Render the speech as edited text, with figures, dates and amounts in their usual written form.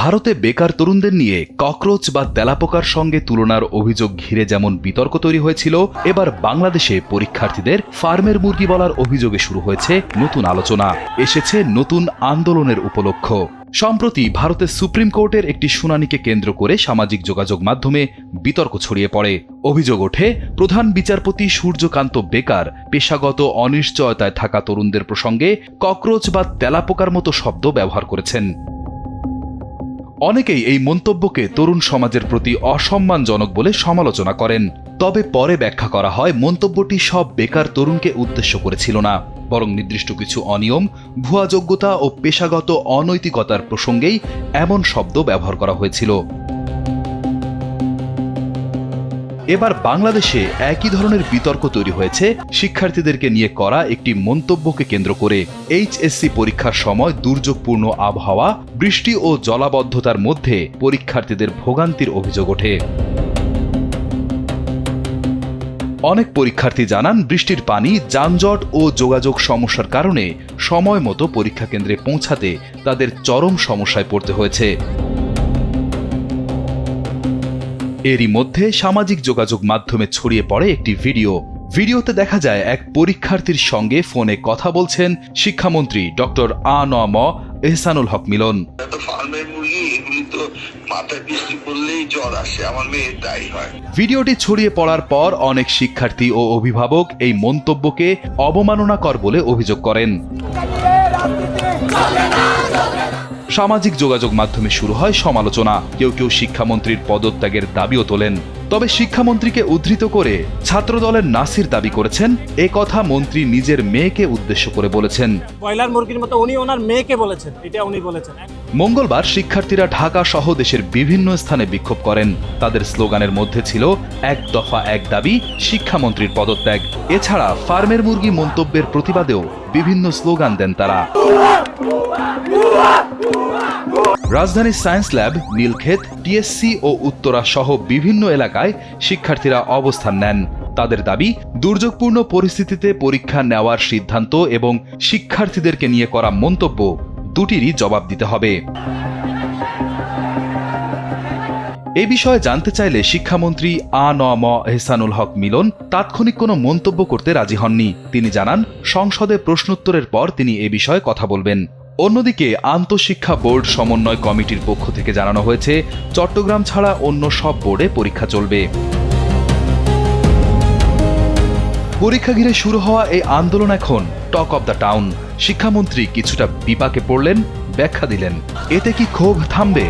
ভারতে বেকার তরুণদের নিয়ে ককরোচ বা তেলাপোকার সঙ্গে তুলনার অভিযোগ ঘিরে যেমন বিতর্ক তৈরি হয়েছিল, এবার বাংলাদেশে পরীক্ষার্থীদের ফার্মের মুরগি বলার অভিযোগে শুরু হয়েছে নতুন আলোচনা, এসেছে নতুন আন্দোলনের উপলক্ষ। সম্প্রতি ভারতের সুপ্রিম কোর্টের একটি শুনানিকে কেন্দ্র করে সামাজিক যোগাযোগ মাধ্যমে বিতর্ক ছড়িয়ে পড়ে। অভিযোগ ওঠে, প্রধান বিচারপতি সূর্যকান্ত বেকার পেশাগত অনিশ্চয়তায় থাকা তরুণদের প্রসঙ্গে ককরোচ বা তেলাপোকার মতো শব্দ ব্যবহার করেছেন। অনেকেই এই মন্তব্যকে তরুণ সমাজের প্রতি অসম্মানজনক বলে সমালোচনা করেন। তবে পরে ব্যাখ্যা করা হয়, মন্তব্যটি সব বেকার তরুণকে উদ্দেশ্য করেছিল না, বরং নির্দিষ্ট কিছু অনিয়ম, ভুয়া যোগ্যতা ও পেশাগত অনৈতিকতার প্রসঙ্গেই এমন শব্দ ব্যবহার করা হয়েছিল। এবার বাংলাদেশে একই ধরনের বিতর্ক তৈরি হয়েছে শিক্ষার্থীদেরকে নিয়ে করা একটি মন্তব্যকে কেন্দ্র করে। এইচএসসি পরীক্ষার সময় দুর্যোগপূর্ণ আবহাওয়া, বৃষ্টি ও জলাবদ্ধতার মধ্যে পরীক্ষার্থীদের ভোগান্তির অভিযোগ ওঠে। অনেক পরীক্ষার্থী জানান, বৃষ্টির পানি, যানজট ও যোগাযোগ সমস্যার কারণে সময় মতো পরীক্ষা কেন্দ্রে পৌঁছাতে তাদের চরম সমস্যায় পড়তে হয়েছে। এরই মধ্যে সামাজিক যোগাযোগ মাধ্যমে ছড়িয়ে পড়ে একটি ভিডিওতে দেখা যায় এক পরীক্ষার্থীর সঙ্গে ফোনে কথা বলছেন শিক্ষামন্ত্রী ডক্টর আ.ন.ম এহসানুল হক মিলন। ভিডিওটি ছড়িয়ে পড়ার পর অনেক শিক্ষার্থী ও অভিভাবক এই মন্তব্যকে অবমাননাকর বলে অভিযোগ করেন। সামাজিক যোগাযোগ মাধ্যমে শুরু হয় সমালোচনা। কেউ কেউ শিক্ষামন্ত্রীর পদত্যাগের দাবিও তোলেন। তবে শিক্ষামন্ত্রীকে উদ্ধৃত করে ছাত্রদলের নাসির দাবি করেছেন, এ কথা মন্ত্রী নিজের মেয়েকে উদ্দেশ্য করে বলেছেন। ব্রয়লার মুরগির মতো উনি ওনার মেয়েকে বলেছেন, এটা উনি বলেছেন। মঙ্গলবার শিক্ষার্থীরা ঢাকা সহ দেশের বিভিন্ন স্থানে বিক্ষোভ করেন। তাদের স্লোগানের মধ্যে ছিল এক দফা এক দাবি, শিক্ষামন্ত্রীর পদত্যাগ। এছাড়া ফার্মের মুরগি মন্তব্যের প্রতিবাদেও বিভিন্ন স্লোগান দেন তারা। রাজধানীর সায়েন্স ল্যাব, নীলক্ষেত, টিএসসি ও উত্তরা সহ বিভিন্ন এলাকায় শিক্ষার্থীরা অবস্থান নেন। তাদের দাবি, দুর্যোগপূর্ণ পরিস্থিতিতে পরীক্ষা নেওয়ার সিদ্ধান্ত এবং শিক্ষার্থীদেরকে নিয়ে করা মন্তব্য দুটিরই জবাব দিতে হবে। এ বিষয়ে জানতে চাইলে শিক্ষামন্ত্রী আ.ন.ম এহসানুল হক মিলন তাৎক্ষণিক কোনো মন্তব্য করতে রাজি হননি। তিনি জানান, সংসদে প্রশ্নোত্তরের পর তিনি এ বিষয়ে কথা বলবেন। অন্যদিকে আন্তঃশিক্ষা বোর্ড সমন্বয় কমিটির পক্ষ থেকে জানানো হয়েছে, চট্টগ্রাম ছাড়া অন্য সব বোর্ডে পরীক্ষা চলবে। পরীক্ষা ঘিরে শুরু হওয়া এই আন্দোলন এখন টক অব দ্য টাউন। শিক্ষামন্ত্রী কিছুটা বিপাকে পড়লেন, ব্যাখ্যা দিলেন। এতে কি ক্ষোভ থামবে?